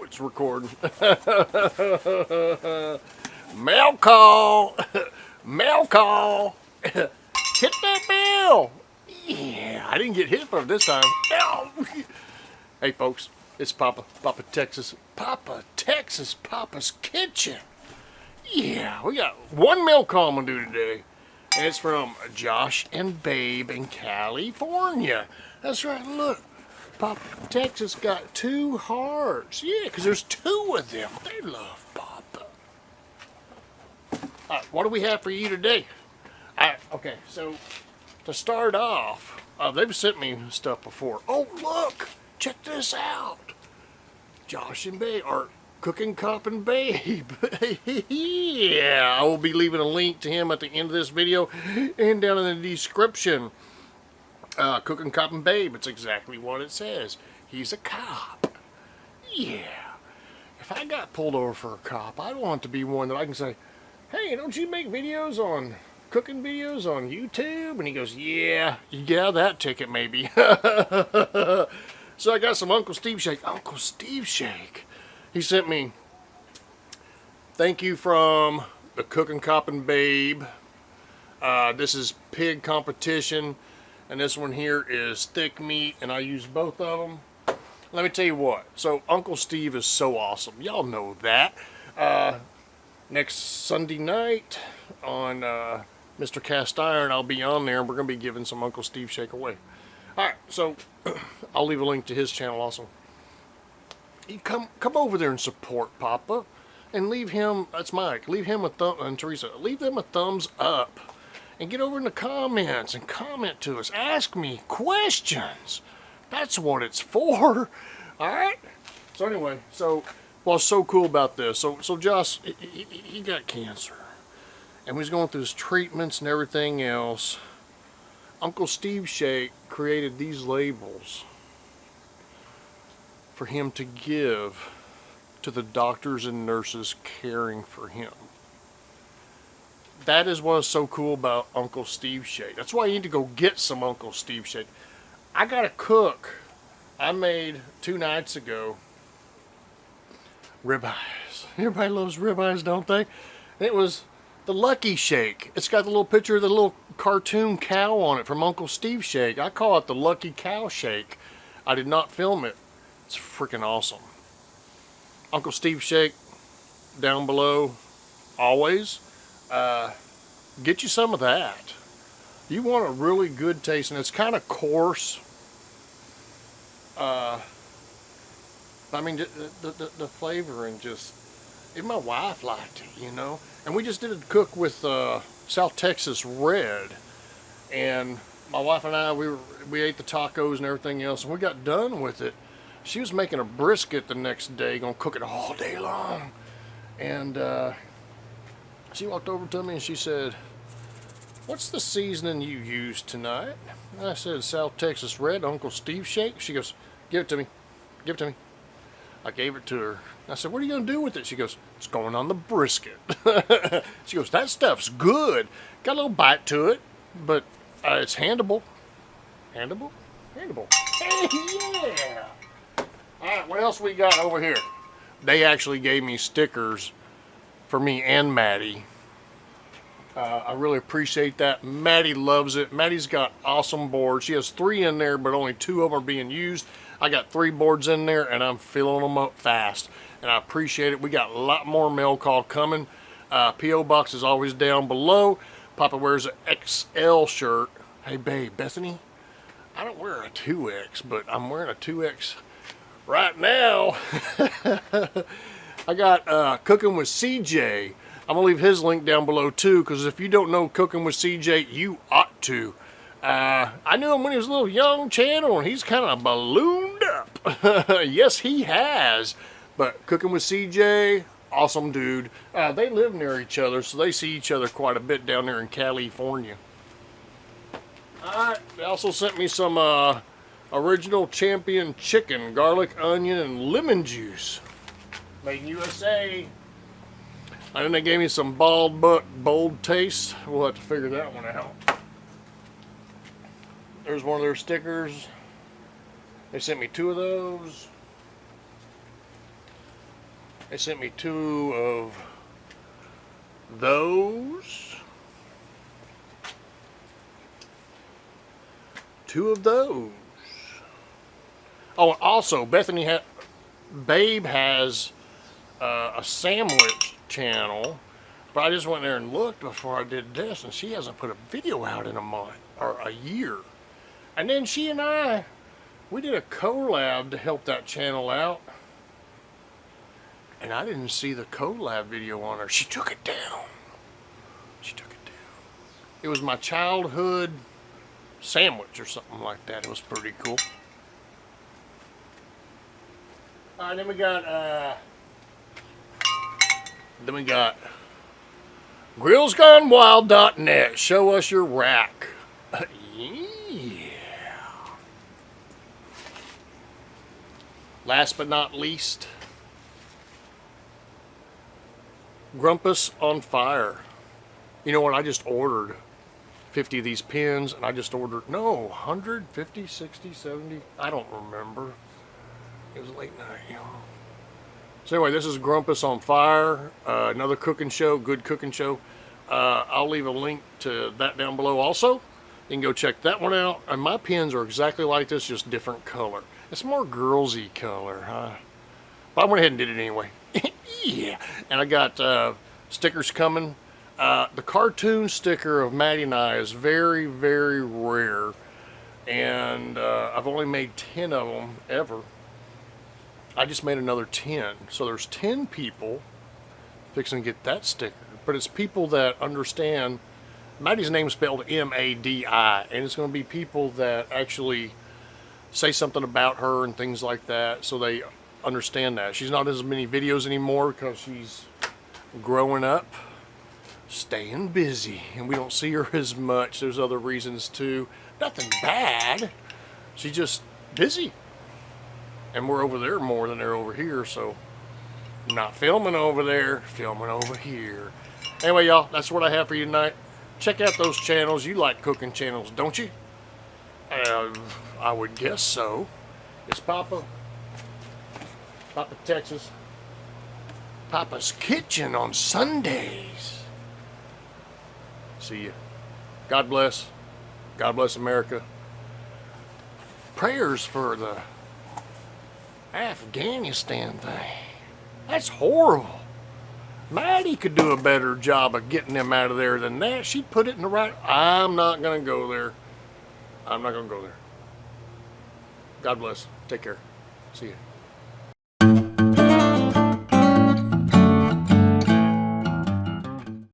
it's recording. Mail call. Mail call. Hit that bell. Yeah, I didn't get hit for it this time. Ow. Hey folks, it's Papa Texas. Papa Texas, Papa's Kitchen. Yeah, we got one mail call I'm gonna do today. And it's from Josh and Babe in California. That's right, look. Papa Texas got 2 hearts. Yeah, because there's 2 of them. They love Papa. All right, what do we have for you today? Okay, so to start off, they've sent me stuff before. Oh, look. Check this out. Josh and Babe, or Cooking Cop and Babe. Yeah, I will be leaving a link to him at the end of this video and down in the description. Cooking Cop and Babe, it's exactly what it says. He's a cop. Yeah. If I got pulled over for a cop, I'd want to be one that I can say, hey, don't you make videos on cooking videos on YouTube? And he goes, yeah, you get out of that ticket maybe. So I got some Uncle Steve Shake. Uncle Steve Shake. He sent me, thank you from the Cooking Cop and Babe. This is pig competition. And this one here is thick meat, and I use both of them. Let me tell you what. So Uncle Steve is so awesome. Y'all know that. Next Sunday night on Mr. Cast Iron, I'll be on there, and we're going to be giving some Uncle Steve Shake away. Alright, so I'll leave a link to his channel also. You come over there and support Papa, and leave him, that's Mike, leave him a thumb, and Teresa, leave them a thumbs up. And get over in the comments and comment to us. Ask me questions. That's what it's for. Alright? So anyway, so what's so cool about this? So Josh, he got cancer. And we was going through his treatments and everything else. Uncle Steve Shake created these labels for him to give to the doctors and nurses caring for him. That is what is so cool about Uncle Steve Shake. That's why you need to go get some Uncle Steve Shake. I got a cook. I made 2 nights ago ribeyes. Everybody loves ribeyes, don't they? It was the Lucky Shake. It's got the little picture of the little cartoon cow on it from Uncle Steve Shake. I call it the Lucky Cow Shake. I did not film it. It's freaking awesome. Uncle Steve Shake down below always. Get you some of that. You want a really good taste, and it's kind of coarse. I mean, the flavor and just, even my wife liked it, you know. And we just did a cook with South Texas Red, and my wife and I, we ate the tacos and everything else, and we got done with it. She was making a brisket the next day, gonna cook it all day long, and she walked over to me and she said, what's the seasoning you used tonight? And I said, South Texas Red, Uncle Steve Shake. She goes, give it to me. Give it to me. I gave it to her. I said, what are you going to do with it? She goes, it's going on the brisket. She goes, that stuff's good. Got a little bite to it, but it's handable. Handable? Handable. Hey, yeah! Alright, what else we got over here? They actually gave me stickers for me and Maddie. I really appreciate that. Maddie loves it. Maddie's got awesome boards. She has 3 in there, but only 2 of them are being used. I got 3 boards in there, and I'm filling them up fast. And I appreciate it. We got a lot more mail call coming. P.O. Box is always down below. Papa wears an XL shirt. Hey, babe, Bethany, I don't wear a 2X, but I'm wearing a 2X right now. I got Cooking with CJ. I'm going to leave his link down below too, because if you don't know Cooking with CJ, you ought to. I knew him when he was a little young channel, and he's kind of ballooned up. Yes, he has. But Cooking with CJ, awesome dude. They live near each other, so they see each other quite a bit down there in California. Alright, they also sent me some original champion chicken, garlic, onion, and lemon juice. Made in USA. And then they gave me some bald butt bold taste. We'll have to figure that one out. There's one of their stickers. They sent me 2 of those. They sent me 2 of those. 2 of those. Oh, and also Babe has a sandwich channel, but I just went there and looked before I did this, and she hasn't put a video out in a month or a year. And then she and we did a collab to help that channel out, and I didn't see the collab video on her. She took it down. She took it down. It was my childhood sandwich or something like that. It was pretty cool. All right, then we got grillsgonewild.net. Show us your rack. Yeah. Last but not least, Grumpus on Fire. You know what? I just ordered 50 of these pins, and I just ordered, 150, 60, 70. I don't remember. It was late night, you know. So anyway, this is Grumpus on Fire, another cooking show, good cooking show. I'll leave a link to that down below also. You can go check that one out. And my pins are exactly like this, just different color. It's more girlsy color, huh? But I went ahead and did it anyway. Yeah. And I got stickers coming. The cartoon sticker of Maddie and I is very, very rare. And I've only made 10 of them ever. I just made another 10. So there's 10 people fixing to get that sticker. But it's people that understand. Maddie's name is spelled M-A-D-I. And it's going to be people that actually say something about her and things like that. So they understand that. She's not as many videos anymore because she's growing up, staying busy. And we don't see her as much. There's other reasons too. Nothing bad. She's just busy. And we're over there more than they're over here, so not filming over there, filming over here. Anyway, y'all, that's what I have for you tonight. Check out those channels. You like cooking channels, don't you? I would guess so. It's Papa Texas. Papa's Kitchen on Sundays. See ya. God bless. God bless America. Prayers for the Afghanistan thing. That's horrible. Maddie could do a better job of getting them out of there than that. She'd put it in the right. I'm not going to go there. I'm not going to go there. God bless. Take care. See ya.